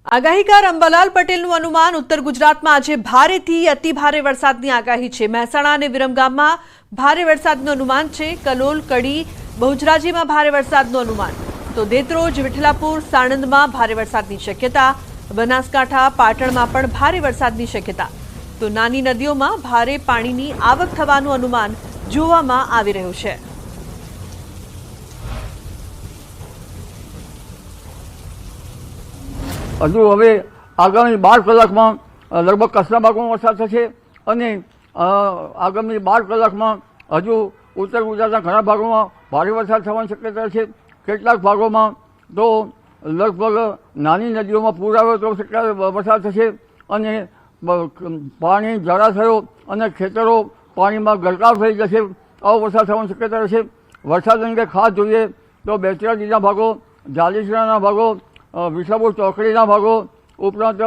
આગાહીકાર અંબાલાલ પટેલનું અનુમાન ઉત્તર ગુજરાતમાં આજે ભારેથી અતિ ભારે વરસાદની આગાહી છે। મહેસાણા અને વિરમગામમાં ભારે વરસાદનું અનુમાન છે। કલોલ, કડી, બહુચરાજીમાં ભારે વરસાદનું અનુમાન, તો દેત્રોજ, વિઠલાપુર, સાણંદમાં ભારે વરસાદની શક્યતા, બનાસકાંઠા, પાટણમાં પણ ભારે વરસાદની શક્યતા, તો નાની નદીઓમાં ભારે પાણીની આવક થવાનું અનુમાન જોવામાં આવી રહ્યું છે। હજુ હવે આગામી 12 કલાકમાં લગભગ કચ્છના ભાગમાં વરસાદ થશે અને આગામી 12 કલાકમાં હજુ ઉત્તર ગુજરાતના ઘણા ભાગોમાં ભારે વરસાદ થવાની શક્યતા છે। કેટલાક ભાગોમાં તો લગભગ નાની નદીઓમાં પૂર આવે તો વરસાદ થશે અને પાણી જળાશયો અને ખેતરો પાણીમાં ગરકાવ થઈ જશે। આવો વરસાદ થવાની શક્યતા રહેશે। વરસાદ અંગે ખાસ જોઈએ તો બેચરાજીના ભાગો, જાલીસરાના ભાગો, વિઠલાપુર ચોકડીના ભાગો, ઉપરાંત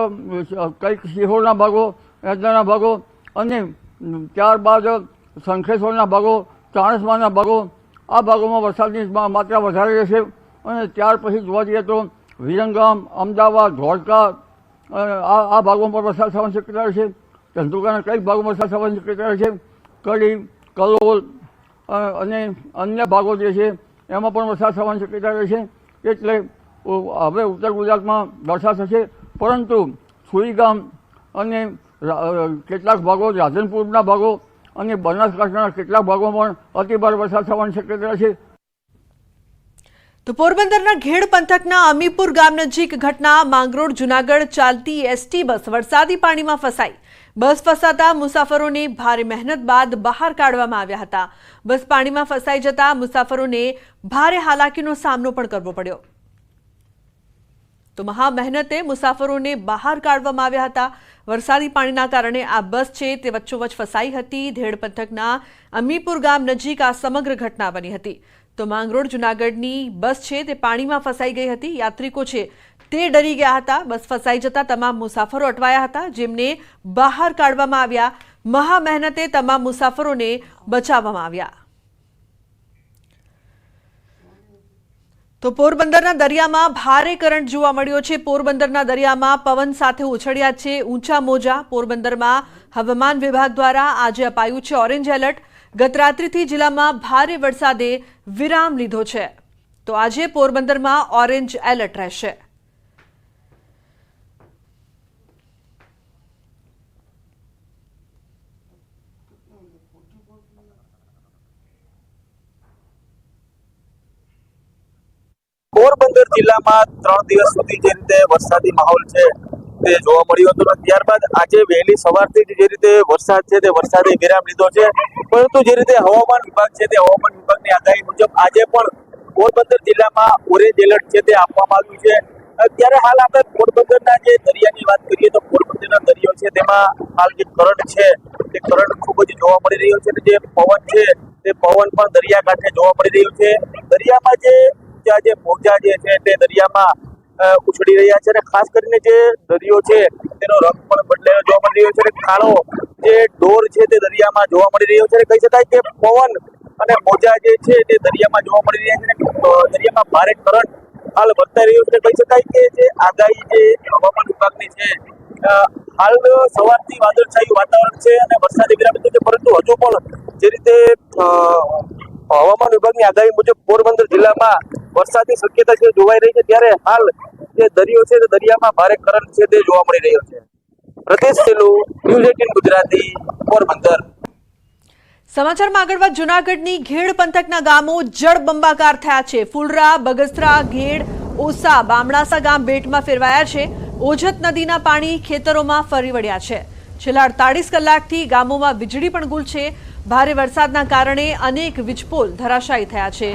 કંઈક સિહોરના ભાગો, એજનાના ભાગો અને ત્યારબાદ શંખેશ્વરના ભાગો, ચાણસ્માના ભાગો, આ ભાગોમાં વરસાદની માત્રા વધારે રહેશે। અને ત્યાર પછી જોવા જઈએ તો વિરમગામ, અમદાવાદ, ધોળકા આ ભાગોમાં પણ વરસાદ થવાની શક્યતા રહેશે। ધંધુકાના કંઈક ભાગોમાં વરસાદ થવાની શક્યતા રહેશે। કડી, કલોલ અને અન્ય ભાગો જે છે એમાં પણ વરસાદ થવાની શક્યતા રહેશે। એટલે હવે ઉત્તર ગુજરાતમાં વરસાદ થશે, પરંતુ સુઈગામ અને કેટલાક ભાગો, રાધનપુરના ભાગો અને બનાસકાંઠાના કેટલાક ભાગોમાં પણ અતિભારે વરસાદ થવાની શક્યતા છે। તો પોરબંદરના ઘેડ પંથકના અમીપુર ગામ નજીક ઘટના। માંગરોળ જૂનાગઢ ચાલતી એસટી બસ વરસાદી પાણીમાં ફસાઈ। બસ ફસાતા મુસાફરોને ભારે મહેનત બાદ બહાર કાઢવામાં આવ્યા હતા। બસ પાણીમાં ફસાઈ જતા મુસાફરોને ભારે હાલાકીનો સામનો પણ કરવો પડ્યો। તો મહા મહેનતે મુસાફરોને બહાર કાઢવામાં આવ્યા હતા। વરસાદી પાણીના કારણે આ બસ છે તે વચ્ચોવચ્ચ ફસાઈ હતી। ધેડ પંથકના અમીપુર ગામ નજીક આ સમગ્ર ઘટના બની હતી। તો માંગરોળ જૂનાગઢની બસ છે તે પાણીમાં ફસાઈ ગઈ હતી। યાત્રિકો છે તે ડરી ગયા હતા। બસ ફસાઈ જતા તમામ મુસાફરો અટવાયા હતા, જેમને બહાર કાઢવામાં આવ્યા। મહા મહેનતે તમામ મુસાફરોને બચાવવામાં આવ્યા। તો પોરબંદરના દરિયામાં ભારે કરંટ જોવા મળ્યો છે। પોરબંદરના દરિયામાં પવન સાથે ઉછળ્યા છે ઊંચા મોજા। પોરબંદરમાં હવામાન વિભાગ દ્વારા આજે અપાયું છે ઓરેન્જ એલર્ટ। ગત રાત્રિથી જિલ્લામાં ભારે વરસાદે વિરામ લીધો છે, તો આજે પોરબંદરમાં ઓરેન્જ એલર્ટ રહેશે। પોરબંદર જિલ્લામાં 3 દિવસ સુધી જે રીતે વરસાદી માહોલ છે તે જોવા મળ્યો હતો, ત્યારબાદ આજે વહેલી સવારથી જે રીતે વરસાદ છે તે વરસાદે વિરામ લીધો છે। પરંતુ જે રીતે હવામાન વિભાગ છે તે હવામાન વિભાગની આગાહી મુજબ આજે પણ પોરબંદર જિલ્લામાં ઓરેન્જ એલર્ટ છે તે આપવામાં આવ્યું છે। ત્યારે હાલ આપણે પોરબંદરના જે દરિયાની વાત કરીએ તો પોરબંદરના દરિયો છે તેમાં હાલ જે કરંટ છે તે કરંટ ખૂબ જ જોવા મળી રહ્યો છે, અને જે પવન છે તે પવન પણ દરિયાકાંઠે જોવા મળી રહ્યો છે। દરિયામાં જે મોજા જે છે તે દરિયામાં ઉછળી રહ્યા છે, અને ખાસ કરીને જે દરિયો છે તેનો રંગ પણ બદલાયો જોવા મળી રહ્યો છે, અને કાળો જે ડોર છે તે દરિયામાં જોવા મળી રહ્યો છે। કહી શકાય કે પવન અને મોજા જે છે તે દરિયામાં જોવા મળી રહ્યા છે, અને દરિયામાં ભારે કરંટ હાલ વર્તાઈ રહ્યો છે। કહી શકાય કે જે આગાહી જે હવામાન વિભાગની છે, હાલ સવારથી વાદળછાયું વાતાવરણ છે અને વરસાદી વિરામ લીધો છે, પરંતુ હજુ પણ જે રીતે હવામાન વિભાગની આગાહી મુજબ પોરબંદર જિલ્લામાં વરસાદની શક્યતા છે જોવાઈ રહી છે। ત્યારે હાલ જે દરિયો છે તે દરિયામાં ભારે કરંટ છે તે જોવા મળી રહ્યો છે। પ્રદેશ સેલુ, ન્યૂઝ 18 ગુજરાતી, પોરબંદર। સમાચારમાં આગળ વાત જૂનાગઢની ઘેડ પંથકના ગામો જળબંબાકાર થયા છે। ફુલરા, બગસરા, ઘેડ, ઓસા, બામણાસા ગામ બેટમાં ફેરવાયા છે। ઓજત નદીના પાણી ખેતરોમાં ફરી વળ્યા છે। છેલ્લા 48 કલાકથી ગામોમાં વીજળી પણ ગુલ છે। ભારે વરસાદના કારણે અનેક વીજપોલ ધરાશાયી થયા છે।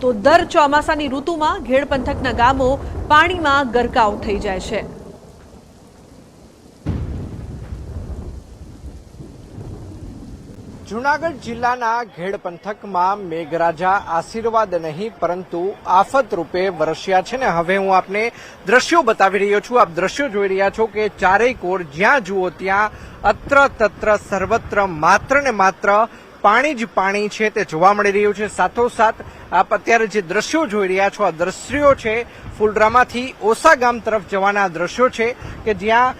તો દર ચોમાસાની ઋતુમાં ઘેડ પંથકના ગામો પાણીમાં ગરકાવ થઈ જાય છે। જૂનાગઢ જિલ્લાના ઘેડ પંથકમાં મેઘરાજા આશીર્વાદ નહીં પરંતુ આફત રૂપે વરસ્યા છે, ને હવે હું આપને દ્રશ્યો બતાવી રહ્યો છું। આપ દ્રશ્યો જોઈ રહ્યા છો કે ચારેય કોર જ્યાં જુઓ ત્યાં અત્ર તત્ર સર્વત્ર માત્ર ને માત્ર પાણી જ પાણી છે તે જોવા મળી રહ્યું છે. સાથોસાથ આપ અત્યારે જે દ્રશ્યો જોઈ રહ્યા છો, આ દ્રશ્યો છે ફુલરામાંથી ઓસા ગામ તરફ જવાના દ્રશ્યો છે કે જ્યાં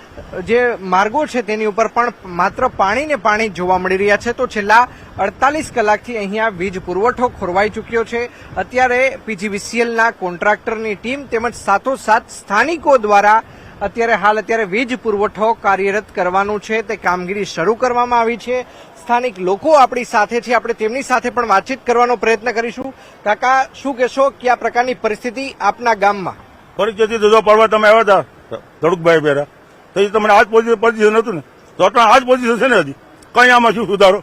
જે માર્ગો છે તેની ઉપર પણ માત્ર પાણી ને પાણી જોવા મળી રહ્યા છે. તો છેલ્લા 48 કલાકથી અહીંયા વીજ પુરવઠો ખોરવાઈ ચૂક્યો છે. અત્યારે પીજીવીસીએલના કોન્ટ્રાક્ટરની ટીમ તેમજ સાથોસાથ સ્થાનિકો દ્વારા અત્યારે વીજ પુરવઠો કાર્યરત કરવાનું છે તે કામગીરી શરૂ કરવામાં આવી છે. સ્થાનિક લોકો આપણી સાથે છે, આપણે તેમની સાથે પણ વાતચીત કરવાનો પ્રયત્ન કરીશું. કાકા, શું કહેશો, કયા પ્રકારની પરિસ્થિતિ આપના ગામમાં? પરિસ્થિતિ ધોધો પાડવા તમે આવ્યા હતા ધડુકભાઈ પહેરા તો એ તમને આજ પોઝિશન હતું ને, તો આજ પોઝિશન છે ને હજી કઈ આમાં શું સુધારો?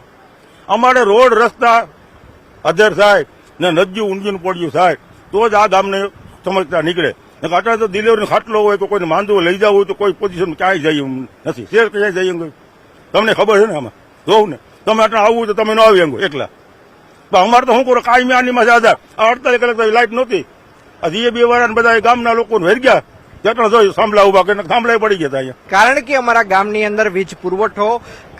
અમારે રોડ રસ્તા અધેર થાય ને નદીયું ઊંડીયું પડ્યું થાય તો જ આ ગામને સમજતા નીકળે. અત્યારે તો ડિલિવરી ખાટલો હોય તો કોઈને માંદવું લઈ જવું હોય તો કોઈ પોઝિશન ક્યાંય જઈએ નથી. શેર ક્યાંય જઈએ તમને ખબર છે ને, આમાં જોવું ને તમે આટલા આવવું તો તમે ન આવી અંગો એકલા. અમારે તો શું કરો, કાયમી આનીમાં છે આધાર. 48 કલાક લાઈટ નહોતી. આ જીએબી વાળા બધા ગામના લોકો વેર ગયા જેટલા જોયું સાંભળા ઉભા કરીને સાંભળા પડી ગયા અહીંયા. કારણ કે અમારા ગામની અંદર વીજ પુરવઠો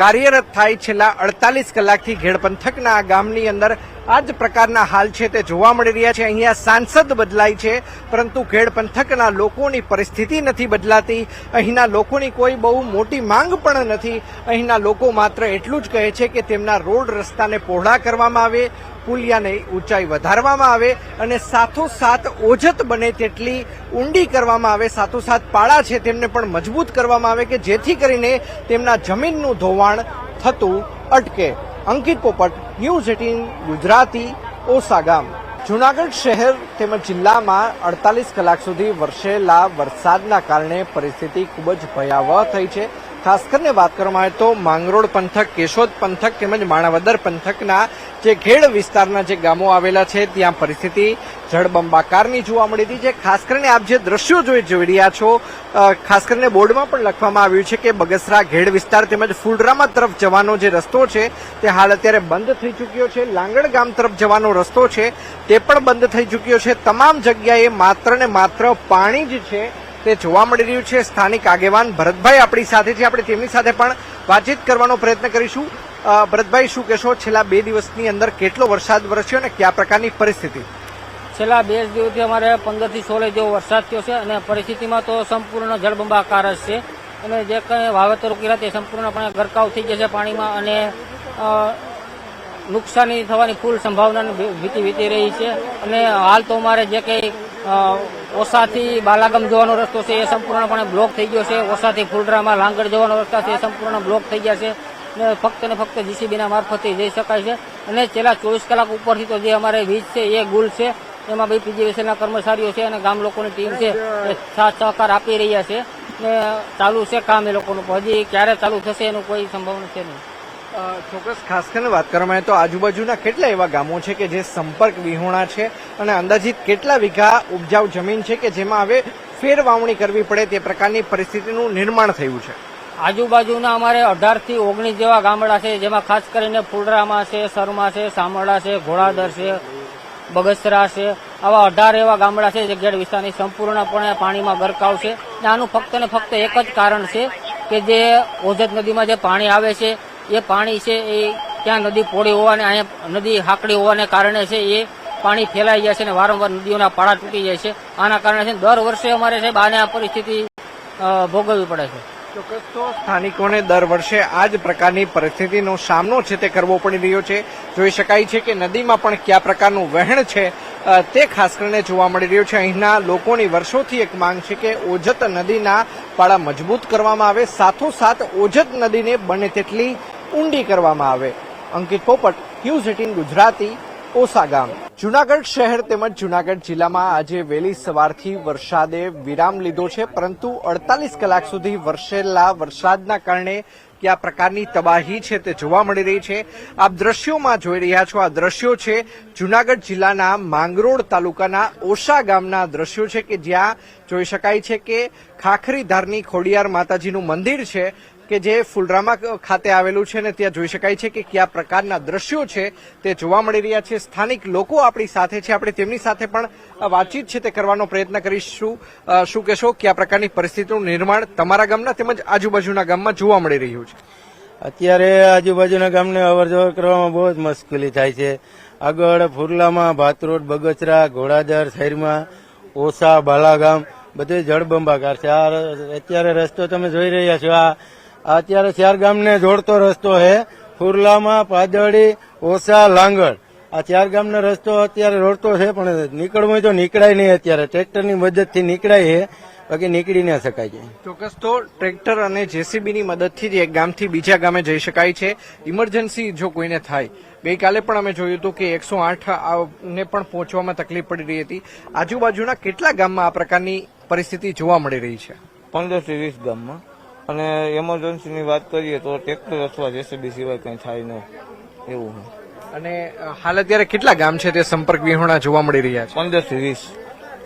કાર્યરત થાય છેલ્લા 48 કલાકથી ઘેડ પંથકના આ ગામની અંદર આ જ પ્રકારના હાલ છે તે જોવા મળી રહ્યા છે. અહીંયા સાંસદ બદલાય છે પરંતુ ઘેડ પંથકના લોકોની પરિસ્થિતિ નથી બદલાતી. અહીંના લોકોની કોઈ બહુ મોટી માંગ પણ નથી. અહીંના લોકો માત્ર એટલું જ કહે છે કે તેમના રોડ રસ્તાને પહોળા કરવામાં આવે, પુલિયાની ઊંચાઈ વધારવામાં આવે અને સાથોસાથ ઓજત બને તેટલી ઊંડી કરવામાં આવે. સાથોસાથ પાળા છે તેમને પણ મજબૂત કરવામાં આવે કે જેથી કરીને તેમના જમીનનું ધોવાણ થતું અટકે. અંકિત પોપટ, ન્યૂઝ 18 ગુજરાતી, ઓસા ગામ. જૂનાગઢ શહેર તેમજ જિલ્લામાં 48 કલાક સુધી વરસેલા વરસાદના કારણે પરિસ્થિતિ ખૂબ જ ભયાવહ થઈ છે. ખાસ કરીને વાત કરવામાં આવે તો માંગરોળ પંથક, કેશોદ પંથક તેમજ માણાવદર પંથકના જે ઘેડ વિસ્તારના જે ગામો આવેલા છે ત્યાં પરિસ્થિતિ જળબંબાકારની જોવા મળી હતી. જે ખાસ કરીને આપ જે દ્રશ્યો જોઈ રહ્યા છો, ખાસ કરીને બોર્ડમાં પણ લખવામાં આવ્યું છે કે બગસરા ઘેડ વિસ્તાર તેમજ ફુલરામા તરફ જવાનો જે રસ્તો છે તે હાલ અત્યારે બંધ થઈ ચૂક્યો છે. લાંગડ ગામ તરફ જવાનો રસ્તો છે તે પણ બંધ થઈ ચૂક્યો છે. તમામ જગ્યાએ માત્ર ને માત્ર પાણી જ છે તે જોવા મળી રહ્યું છે. સ્થાનિક આગેવાન ભરતભાઈ આપણી સાથે છે, આપણે તેમની સાથે પણ વાતચીત કરવાનો પ્રયત્ન કરીશું. ભરતભાઈ, શું કહેશો, છેલ્લા 2 દિવસની અંદર કેટલો વરસાદ વરસ્યો અને કયા પ્રકારની પરિસ્થિતિ? છેલ્લા 2 દિવસથી અમારે 15 થી 16 જેવો વરસાદ થયો છે અને પરિસ્થિતિમાં તો સંપૂર્ણ જળબંબાકાર જ છે અને જે કંઈ વાવેતરો કર્યા તે સંપૂર્ણપણે ગરકાવ થઈ જશે પાણીમાં અને નુકસાની થવાની ફૂલ સંભાવનાની ભીતિ વીતી રહી છે. અને હાલ તો અમારે જે કંઈ ઓસાથી બાલાગામ જવાનો રસ્તો છે એ સંપૂર્ણપણે બ્લોક થઈ ગયો છે. ઓસાથી ફુલરામાં લાંગડ જવાનો રસ્તા છે એ સંપૂર્ણ બ્લોક થઈ ગયા છે ને ફક્ત જીસીબીના મારફતે જઈ શકાય છે. અને છેલ્લા 24 કલાક ઉપરથી તો જે અમારે વીજ છે એ ગુલ છે, એમાં બી પીજીવીસીએલના કર્મચારીઓ છે અને ગામ લોકોની ટીમ છે એ સાથ સહકાર આપી રહ્યા છે ને ચાલુ છે કામ એ લોકોનું. હજી ક્યારે ચાલુ થશે એનું કોઈ સંભાવના છે નહીં. ચોક્કસ ખાસ કરીને વાત કરવામાં આવે તો આજુબાજુના કેટલા એવા ગામો છે કે જે સંપર્ક વિહોણા છે અને અંદાજિત કેટલા વીઘા ઉપજાઉ જમીન છે કે જેમાં હવે ફેર વાવણી કરવી પડે તે પ્રકારની પરિસ્થિતિનું નિર્માણ થયું છે? આજુબાજુના અમારે 18 થી 19 જેવા ગામડા છે, જેમાં ખાસ કરીને ફુલરામા છે, સરમા છે, સામરડા છે, ઘોડાદર છે, બગસરા છે, આવા 18 એવા ગામડા છે જે ઘેડ વિસ્તારની સંપૂર્ણપણે પાણીમાં ગરકાવ છે. આનું ફક્ત ને ફક્ત એક જ કારણ છે કે જે ઓજત નદીમાં જે પાણી આવે છે એ પાણી છે એ ત્યાં નદી પોળી હોવાને, અહીંયા નદી હાકડી હોવાને કારણે છે એ પાણી ફેલાઈ જાય છે અને વારંવાર નદીઓના પાળા તૂટી જાય છે. આના કારણે છે દર વર્ષે અમારે છે આને આ પરિસ્થિતિ ભોગવવી પડે છે. ચોક્કસ તો સ્થાનિકોને દર વર્ષે આ જ પ્રકારની પરિસ્થિતિનો સામનો છે તે કરવો પડી રહ્યો છે. જોઈ શકાય છે કે નદીમાં પણ કયા પ્રકારનું વહેણ છે તે ખાસ કરીને જોવા મળી રહ્યું છે. અહીંના લોકોની વર્ષોથી એક માંગ છે કે ઓજત નદીના પાળા મજબૂત કરવામાં આવે, સાથોસાથ ઓજત નદીને બને તેટલી ઊંડી કરવામાં આવે. અંકિત પોપટ, ન્યૂઝ 18 ગુજરાતી, ઓસા ગામ. જૂનાગઢ શહેર તેમજ જૂનાગઢ જિલ્લામાં આજે વહેલી સવારથી વરસાદે વિરામ લીધો છે, પરંતુ 48 કલાક સુધી વરસેલા વરસાદના કારણે કયા પ્રકારની તબાહી છે તે જોવા મળી રહી છે. આપ દ્રશ્યોમાં જોઈ રહ્યા છો, આ દ્રશ્યો છે જૂનાગઢ જિલ્લાના માંગરોળ તાલુકાના ઓસા ગામના દ્રશ્યો છે કે જ્યાં જોઈ શકાય છે કે ખાખરીધારની ખોડિયાર માતાજીનું મંદિર છે કે જે ફુલરામા ખાતે આવેલું છે અને ત્યાં જોઈ શકાય છે કે કયા પ્રકારના દ્રશ્યો છે તે જોવા મળી રહ્યા છે. સ્થાનિક લોકો આપણી સાથે છે, આપણે તેમની સાથે પણ વાતચીત છે તે કરવાનો પ્રયત્ન કરીશું. શું કહેશો, કયા પ્રકારની પરિસ્થિતિનું નિર્માણ તમારા ગામના તેમજ આજુબાજુના ગામમાં જોવા મળી રહ્યું છે? અત્યારે આજુબાજુના ગામને અવર જવર કરવામાં બહુ જ મુશ્કેલી થાય છે. આગળ ફુરલામાં ભાતરોડ, બગસરા, ઘોડાદર, શહેરમાં ઓસા, બાલાગામ બધે જળબંબાકાર છે. આ અત્યારે રસ્તો તમે જોઈ રહ્યા છો. આ અત્યારે 4 ગામને જોડતો રસ્તો છે. ફુરલામાં પાદળી, ઓસા, લાંગળ આ 4 ગામનો રસ્તો અત્યારે રોડતો છે, પણ નીકળવું હોય તો નીકળાય નહીં. અત્યારે ટ્રેક્ટરની મદદથી નીકળાય છે, બાકી નીકળી ના શકાય છે. ચોક્કસ તો ટ્રેક્ટર અને જેસીબીની મદદથી જ એક ગામથી બીજા ગામે જઈ શકાય છે. ઇમરજન્સી જો કોઈને થાય, ગઈકાલે પણ અમે જોયું હતું કે 108 ને પણ પહોંચવામાં તકલીફ પડી રહી હતી. આજુબાજુના કેટલા ગામમાં આ પ્રકારની પરિસ્થિતિ જોવા મળી રહી છે? 15 થી 20 ગામમાં. અને એમરજન્સીની વાત કરીએ તો ટ્રેક્ટર અથવા જેસીબી સિવાય કંઈ થાય નહીં એવું છે. અને હાલ અત્યારે કેટલા ગામ છે તે સંપર્ક વિહોણા જોવા મળી રહ્યા છે?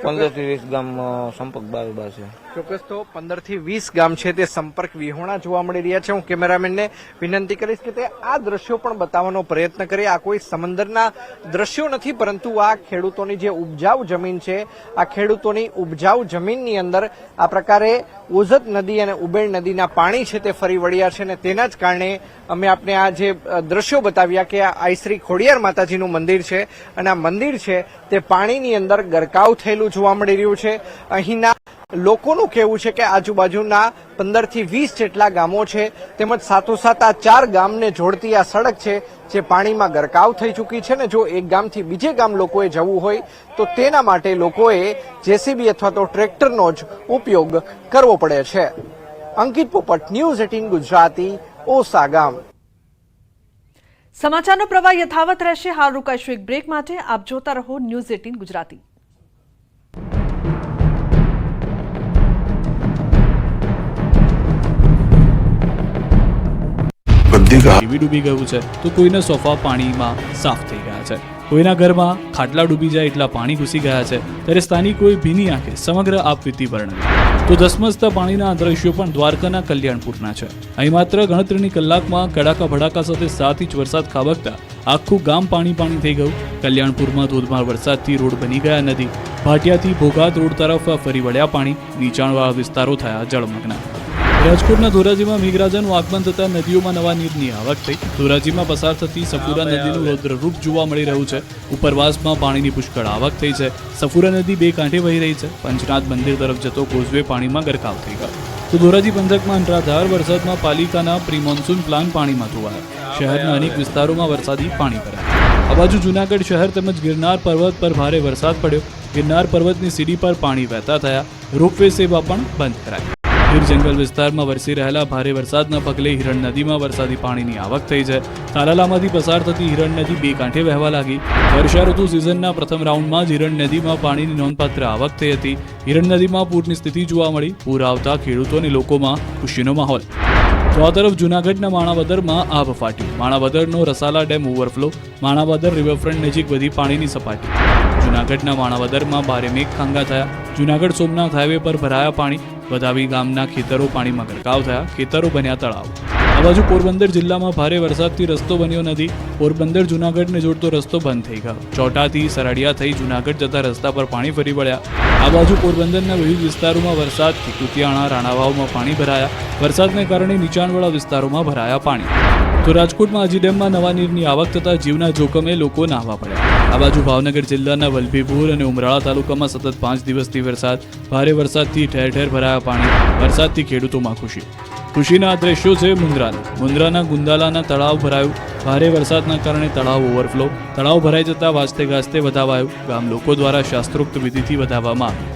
15 થી 20 ગામ સંપર્ક બારોબાર છે. ચોક્કસ તો 15 થી 20 ગામ છે તે સંપર્ક વિહોણા જોવા મળી રહ્યા છે. હું કેમેરામેનને વિનંતી કરીશ કે તે આ દ્રશ્યો પણ બતાવવાનો પ્રયત્ન કરે. આ કોઈ સમંદરના દ્રશ્યો નથી, પરંતુ આ ખેડૂતોની જે ઉપજાઉ જમીન છે, આ ખેડૂતોની ઉપજાઉ જમીનની અંદર આ પ્રકારે ઓઝત નદી અને ઉબેળ નદીના પાણી છે તે ફરી વળ્યા છે. અને તેના જ કારણે અમે આપને આ જે દ્રશ્યો બતાવ્યા કે આ આઈ શ્રી ખોડિયાર માતાજીનું મંદિર છે, અને આ મંદિર છે તે પાણીની અંદર ગરકાવ થયેલું જોવા મળી રહ્યું છે. અહીંના લોકોનું કહેવું છે કે આજુબાજુના 15 થી 20 જેટલા ગામો છે, તેમજ સાથોસાથ આ 4 ગામને જોડતી આ સડક છે જે પાણીમાં ગરકાવ થઈ ચૂકી છે. ને જો એક ગામથી બીજે ગામ લોકોએ જવું હોય તો તેના માટે લોકોએ જેસીબી અથવા તો ટ્રેક્ટરનો જ ઉપયોગ કરવો પડે છે. અંકિત પોપટ, ન્યૂઝ 18 ગુજરાતી, ઓસા ગામ. સમાચારનો પ્રવાહ યથાવત રહેશે. હાલ રોકાઈશું એક બ્રેક માટે. આપ જોતા રહો ન્યૂઝ 18 ગુજરાતી. ટીવી ડૂબી ગયું છે તો કોઈના સોફા પાણીમાં સાફ થઈ ગયા છે, કોઈના ઘરમાં ખાટલા ડૂબી જાય એટલા પાણી ઘૂસી ગયા છે, ત્યારે સ્થાનિકોએ ભીની આંખે સમગ્ર આપવીતી વર્ણવી. તો ધસમસતા પાણીના આ દ્રશ્યો પણ દ્વારકાના કલ્યાણપુરના છે. અહીં માત્ર ગણતરીની કલાકમાં કડાકા ભડાકા સાથે 7 ઇંચ વરસાદ ખાબકતા આખું ગામ પાણી પાણી થઈ ગયું. કલ્યાણપુરમાં ધોધમાર વરસાદથી રોડ બની ગયા નદી. ભાટિયાથી ભોગાત રોડ તરફ ફરી વળ્યા પાણી. નીચાણવાળા વિસ્તારો થયા જળમગ્ન. રાજકોટના ધોરાજીમાં મેઘરાજાનું આગમન થતા નદીઓમાં નવા નીરની આવક થઈ. ધોરાજીમાં પસાર થતી સફુરા નદીનું રૌદ્રરૂપ જોવા મળી રહ્યું છે. ઉપરવાસમાં પાણીની પુષ્કળ આવક થઈ છે. સફુરા નદી 2 કાંઠે વહી રહી છે. પંચનાથ મંદિર તરફ જતો કોઝવે પાણીમાં ગરકાવ થઈ ગયો. તો ધોરાજી પંથકમાં અનરાધાર વરસાદમાં પાલિકાના પ્રી મોન્સૂન પ્લાન પાણીમાં ધોવાયા. શહેરના અનેક વિસ્તારોમાં વરસાદી પાણી ભરાયા. આ બાજુ જૂનાગઢ શહેર તેમજ ગિરનાર પર્વત પર ભારે વરસાદ પડ્યો. ગિરનાર પર્વતની સીડી પર પાણી વહેતા થયા. રોપવે સેવા પણ બંધ કરાઈ. ગીર જંગલ વિસ્તારમાં વરસી રહેલા ભારે વરસાદના પગલે હિરણ નદીમાં વરસાદી પાણીની આવક થઈ છે. તાલાલામાંથી પસાર થતી હિરણ નદી 2 કાંઠે વહેવા લાગી. વર્ષા ઋતુ સિઝનના પ્રથમ રાઉન્ડમાં જ હિરણ નદીમાં પાણીની નોંધપાત્ર આવક થઈ હતી. હિરણ નદીમાં પૂરની સ્થિતિ જોવા મળી. પૂર આવતા ખેડૂતો અને લોકોમાં ખુશીનો માહોલ. તો આ તરફ જૂનાગઢના માણાવદરમાં આભ ફાટ્યું. માણાવદરનો Rasala dam overflow. Manavadar riverfront નજીક વધી પાણીની સપાટી. જૂનાગઢના માણાવદરમાં ભારે મેઘખાંગા થયા. જૂનાગઢ સોમનાથ હાઈવે પર ભરાયા પાણી. વધાવી ગામના ખેતરો પાણીમાં ગરકાવ થયા. ખેતરો બન્યા તળાવ. આ બાજુ પોરબંદર જિલ્લામાં ભારે વરસાદથી રસ્તો બન્યો નથી. પોરબંદર જૂનાગઢને જોડતો રસ્તો બંધ થઈ ગયો. ચોટાથી સરડિયા થઈ જૂનાગઢ જતા રસ્તા પર પાણી ફરી વળ્યા. આ બાજુ પોરબંદરના વિવિધ વિસ્તારોમાં વરસાદથી કુતિયાણા, રાણાવાવમાં પાણી ભરાયા. વરસાદને કારણે નીચાણવાળા વિસ્તારોમાં ભરાયા પાણી. તો રાજકોટમાં આજી ડેમમાં નવા નીરની આવક થતા જીવના જોખમે લોકો નાહવા પડ્યા. આ બાજુ ભાવનગર જિલ્લાના વલભીપુર અને ઉમરાળા તાલુકામાં સતત 5 દિવસથી વરસાદ. ભારે વરસાદથી ઠેર ઠેર ભરાયા પાણી. વરસાદથી ખેડૂતોમાં ખુશી. ખુશીના આ દ્રશ્યો છે મુન્દ્રાના ગુંદાલાના તળાવ ભરાયું. ભારે વરસાદના કારણે તળાવ ઓવરફ્લો. તળાવ ભરાઈ જતા વાજતે ગાજતે વધાવાયું. ગામ લોકો દ્વારા શાસ્ત્રોક્ત વિધિથી વધાવવામાં આવ્યું.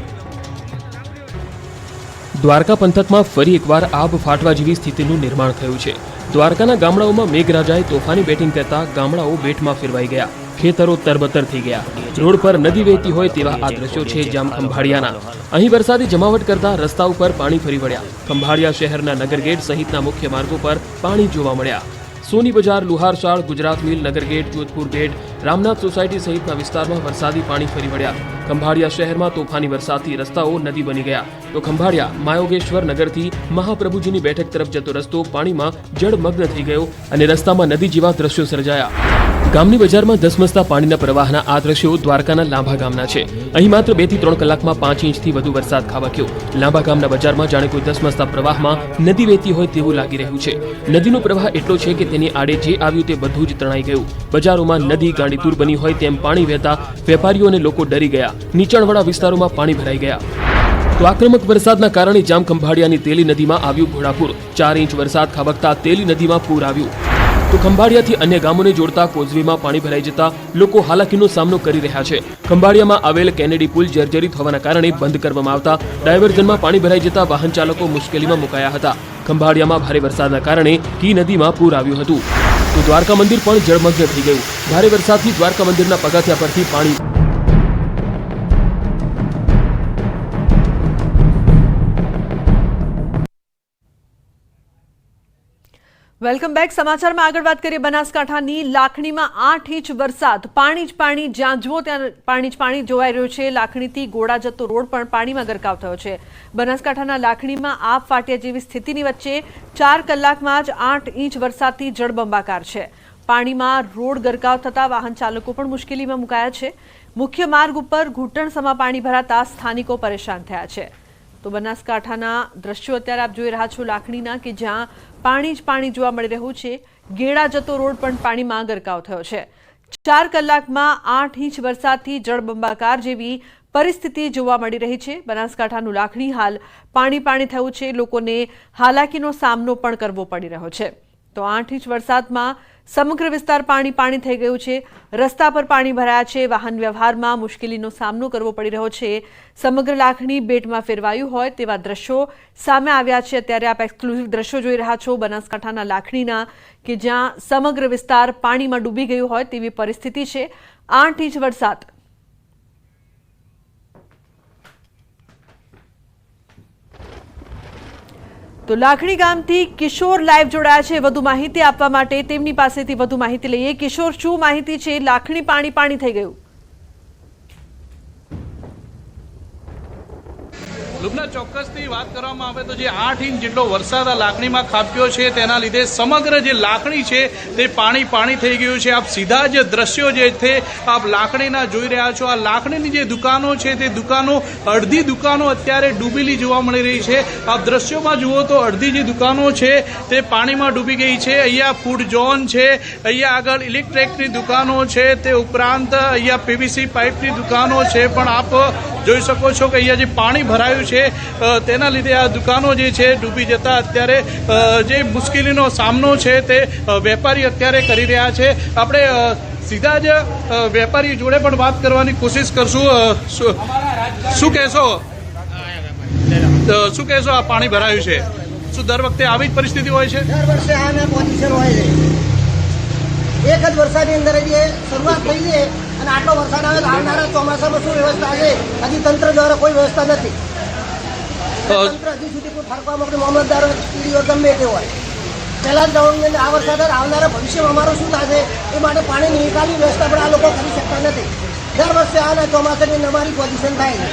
દ્વારકા પંથકમાં ફરી એકવાર આબ ફાટવા જેવી સ્થિતિનું નિર્માણ થયું છે. દ્વારકાના ગામડાઓમાં મેઘરાજાએ તોફાની બેટિંગ કરતા ગામડાઓ બેટમાં ફેરવાઈ ગયા. ખેતરો તરબતર થઈ ગયા. રોડ પર નદી વહેતી હોય તેવા આ દ્રશ્યો છે જામ ખંભાળિયાના. અહીં વરસાદી જમાવટ કરતા રસ્તા ઉપર પાણી ફરી વળ્યા. ખંભાળિયા શહેરના નગરગેટ સહિતના મુખ્ય માર્ગો પર પાણી જોવા મળ્યા. સોની બજાર, લુહારશાળ, ગુજરાત મિલ, નગરગેટ, જોધપુર ગેટ, રામનાથ સોસાયટી સહિતના વિસ્તારમાં વરસાદી પાણી ફરી વળ્યા. ખંભાળિયા શહેરમાં તોફાની વરસાદથી રસ્તાઓ નદી બની ગયા. તો ખંભાળિયા માયોગેશ્વર નગરથી મહાપ્રભુજીની બેઠક તરફ જતો રસ્તો પાણીમાં જળમગ્ન થઈ ગયો અને રસ્તામાં નદી જેવા દ્રશ્યો સર્જાયા. ગામની બજારમાં ધસમસતા પાણીના પ્રવાહના આ દ્રશ્યો દ્વારકાના લાંભા ગામના છે. અહીં માત્ર 2 થી 3 કલાકમાં 5 ઇંચથી વધુ વરસાદ ખાબક્યો. લાંભા ગામના બજારમાં જાણે કોઈ ધસમસતા પ્રવાહમાં નદી વહેતી હોય તેવું લાગી રહ્યું છે. નદીનો પ્રવાહ એટલો છે કે તેની આડે જે આવ્યું તે બધું જ તણાઈ ગયું. બજારોમાં નદી ગાંડીતુર બની હોય તેમ પાણી વહેતા વેપારીઓ અને લોકો ડરી ગયા. નીચાણવાળા વિસ્તારોમાં પાણી ભરાઈ ગયા. તો આક્રમક વરસાદના કારણે જામખંભાળિયાની તેલી નદીમાં આવ્યું ઘોડાપૂર. 4 ઇંચ વરસાદ ખાબકતા તેલી નદીમાં પૂર આવ્યું. તો ખંભાળિયાથી અન્ય ગામોને જોડતા કોઝવેમાં પાણી ભરાઈ જતા લોકો હાલાકીનો સામનો કરી રહ્યા છે. ખંભાળિયામાં આવેલ કેનેડી પુલ જર્જરિત હોવાના કારણે બંધ કરવામાં આવતા ડાયવર્ઝનમાં પાણી ભરાઈ જતા વાહન ચાલકો મુશ્કેલીમાં મુકાયા હતા. ખંભાળિયામાં ભારે વરસાદના કારણે કી નદીમાં પૂર આવ્યું હતું. તો દ્વારકા મંદિર પણ જળમગ્ન થઈ ગયું. ભારે વરસાદથી દ્વારકા મંદિરના પગથિયા પરથી પાણી વેલકમ બેક. સમાચારમાં આગળ વાત કરીએ બનાસકાંઠાની લાખણીમાં 8 ઇંચ વરસાદ. પાણી જ પાણી, જ્યાં જુઓ ત્યાં પાણી જ પાણી જોવાઈ રહ્યું છે. લાખણીથી ગોળા જતો રોડ પણ પાણીમાં ગરકાવ થયો છે. બનાસકાંઠાના લાખણીમાં આપ ફાટ્યા જેવી સ્થિતિની વચ્ચે 4 કલાકમાં જ 8 ઇંચ વરસાદથી જળબંબાકાર છે. પાણીમાં રોડ ગરકાવ થતા વાહન ચાલકો પણ મુશ્કેલીમાં મુકાયા છે. મુખ્ય માર્ગ ઉપર ઘૂંટણસમા પાણી ભરાતા સ્થાનિકો પરેશાન થયા છે. તો બનાસકાંઠાના દ્રશ્યો અત્યારે આપ જોઈ રહ્યા છો લાખણીના, કે જ્યાં પાણી જ પાણી જોવા મળી રહ્યું છે. ગેડા જતો રોડ પણ પાણીમાં ગરકાવ થયો છે. 4 કલાકમાં 8 ઇંચ વરસાદથી જળબંબાકાર જેવી પરિસ્થિતિ જોવા મળી રહી છે. બનાસકાંઠાનું લાખણી હાલ પાણી પાણી થયું છે. લોકોને હાલાકીનો સામનો પણ કરવો પડી રહ્યો છે. તો 8 ઇંચ વરસાદમાં સમગ્ર વિસ્તાર પાણી પાણી થઈ ગયું છે. રસ્તા પર પાણી ભરાયા છે. વાહન વ્યવહારમાં મુશ્કેલીનો સામનો કરવો પડી રહ્યો છે. સમગ્ર લાખણી બેટમાં ફેરવાયું હોય તેવા દ્રશ્યો સામે આવ્યા છે. અત્યારે આપ એક્સક્લુઝિવ દ્રશ્યો જોઈ રહ્યા છો બનાસકાંઠાના લાખણીના, કે જ્યાં સમગ્ર વિસ્તાર પાણીમાં ડૂબી ગયું હોય તેવી પરિસ્થિતિ છે. 8 ઇંચ વરસાદ. તો લાખણી ગામથી કિશોર લાઈવ જોડાયા છે વધુ માહિતી આપવા માટે. તેમની પાસેથી વધુ માહિતી લઈએ. કિશોર, શું માહિતી છે? લાખણી પાણી પાણી થઈ ગયું. લુબના, ચોક્કસથી વાત કરવામાં આવે તો જે 8 ઇંચ જેટલો વરસાદ આ લાખણીમાં ખાબક્યો છે તેના લીધે સમગ્ર જે લાખણી છે તે પાણી પાણી થઈ ગયું છે. આપ સીધા જ દ્રશ્યો જે છે આપ લાખણીના જોઈ રહ્યા છો. આ લાખણીની જે દુકાનો છે તે દુકાનો, અડધી દુકાનો અત્યારે ડૂબેલી જોવા મળી રહી છે. આપ દ્રશ્યોમાં જુઓ તો અડધી જે દુકાનો છે તે પાણીમાં ડૂબી ગઈ છે. અહીંયા ફૂડ ઝોન છે, અહીંયા આગળ ઇલેક્ટ્રિકની દુકાનો છે, તે ઉપરાંત અહીંયા પીવીસી પાઇપની દુકાનો છે. પણ આપ જોઈ શકો છો કે અહીંયા જે પાણી ભરાયું છે તેના લીધે આ દુકાનો જે છે ડૂબી જતા અત્યારે જે મુશ્કેલીનો સામનો છે તે વેપારી અત્યારે કરી રહ્યા છે. આપણે સીધા જ વેપારી જોડે પણ વાત કરવાની કોશિશ કરશું. શું કહેશો આ પાણી ભરાયું છે? શું દર વખતે આવી જ પરિસ્થિતિ હોય છે? દર વર્ષે આને પોઝિશન હોય છે. એક જ વરસાદની અંદર જે શરૂઆત થઈ છે અને આટલો વરસાદ આવે તો આવનારા ચોમાસામાં શું વ્યવસ્થા છે હજી તંત્ર દ્વારા કોઈ વ્યવસ્થા નથી. તંત્ર હજી સુધી કોઈ ફરકવામાં મામલતદારો ટીડીઓ ગમે તે હોય. પહેલા જ ગવર્મેન્ટ આ વરસાદ આવનારા ભવિષ્યમાં અમારું શું થશે એ માટે પાણીની નિકાલની વ્યવસ્થા પણ આ લોકો કરી શકતા નથી. દર વર્ષે આના ચોમાસાની અમારી પોઝિશન થાય છે.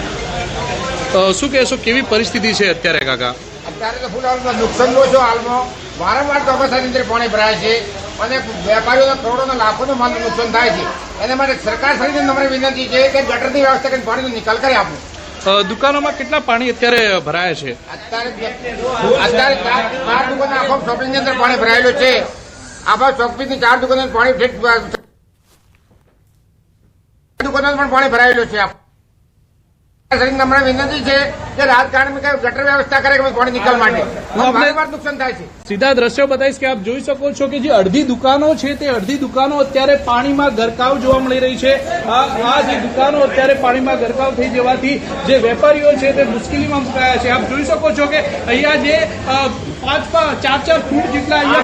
શું કહેશો, કેવી પરિસ્થિતિ છે અત્યારે કાકા? અત્યારે તો ફૂલ હાલમાં નુકસાન નો છો. હાલમાં વારંવાર ચોમાસાની અંદર પાણી ભરાય છે અને વેપારીઓના કરોડોના લાખોનો માલનું નુકસાન થાય છે. એના માટે સરકાર શ્રીને નમ્ર વિનંતી છે કે ગટરની વ્યવસ્થા કરીને પાણીનો નિકાલ કરી આપો. દુકાનોમાં કેટલા પાણી અત્યારે ભરાયા છે? અત્યારે 4 દુકાનો આખો શોપિંગની અંદર પાણી ભરાયેલું છે. આખા શોપિંગની 4 દુકાનો પાણી દુકાનો પણ પાણી ભરાયેલું છે. નમ્ર વિનંતી છે કે રાજકારણમાં ગટર વ્યવસ્થા કરે કે પાણી નિકાલ માટે નુકસાન થાય છે. સીધા દ્રશ્યો બતાવીશ કે આપ જોઈ શકો છો કે જે અડધી દુકાનો છે તે અડધી દુકાનો અત્યારે પાણીમાં ગરકાવ જોવા મળી રહી છે. આ જે દુકાનો અત્યારે પાણીમાં ગરકાવ થઈ જવાથી જે વેપારીઓ છે તે મુશ્કેલીમાં મુકાયા છે. આપ જોઈ શકો છો કે અહીંયા જે 4 ફૂટ જેટલા અહીંયા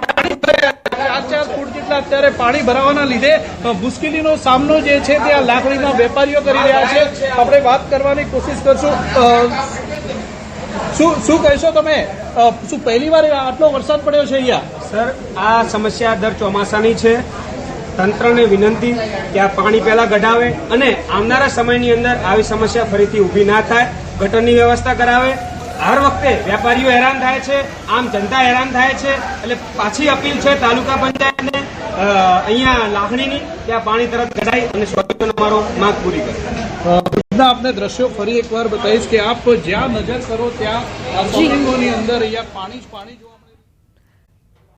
4 ફૂટ જેટલા અત્યારે પાણી ભરાવાના લીધે મુશ્કેલીનો સામનો જે છે તે આ લાકડીના વેપારીઓ કરી રહ્યા છે. આપણે વાત કરવાની કોશિશ કરશું. શું કહેશો તમે? શું પહેલી વાર આટલો વરસાદ પડ્યો છે અહીંયા? સર, આ સમસ્યા દર ચોમાસાની છે. તંત્રને વિનંતી કે આ પાણી પહેલા કઢાવે અને આવનારા સમયની અંદર આવી સમસ્યા ફરીથી ઊભી ના થાય. ગટરની વ્યવસ્થા કરાવે હર વખતે વેપારીઓ હેરાન થાય છે, આમ જનતા હેરાન થાય છે. એટલે પાછી અપીલ છે તાલુકા પંચાયતને અહીંયા લાખણીની કે આ પાણી તરત કઢાઈ અને સોલ્યુશન અમારો માંગ પૂરી કરે. આપને દ્રશ્યો ફરી એકવાર બતાવીશ કે આપ જ્યાં નજર કરો ત્યાં શોપિંગોની અંદર અહીંયા પાણી જ પાણી જોવા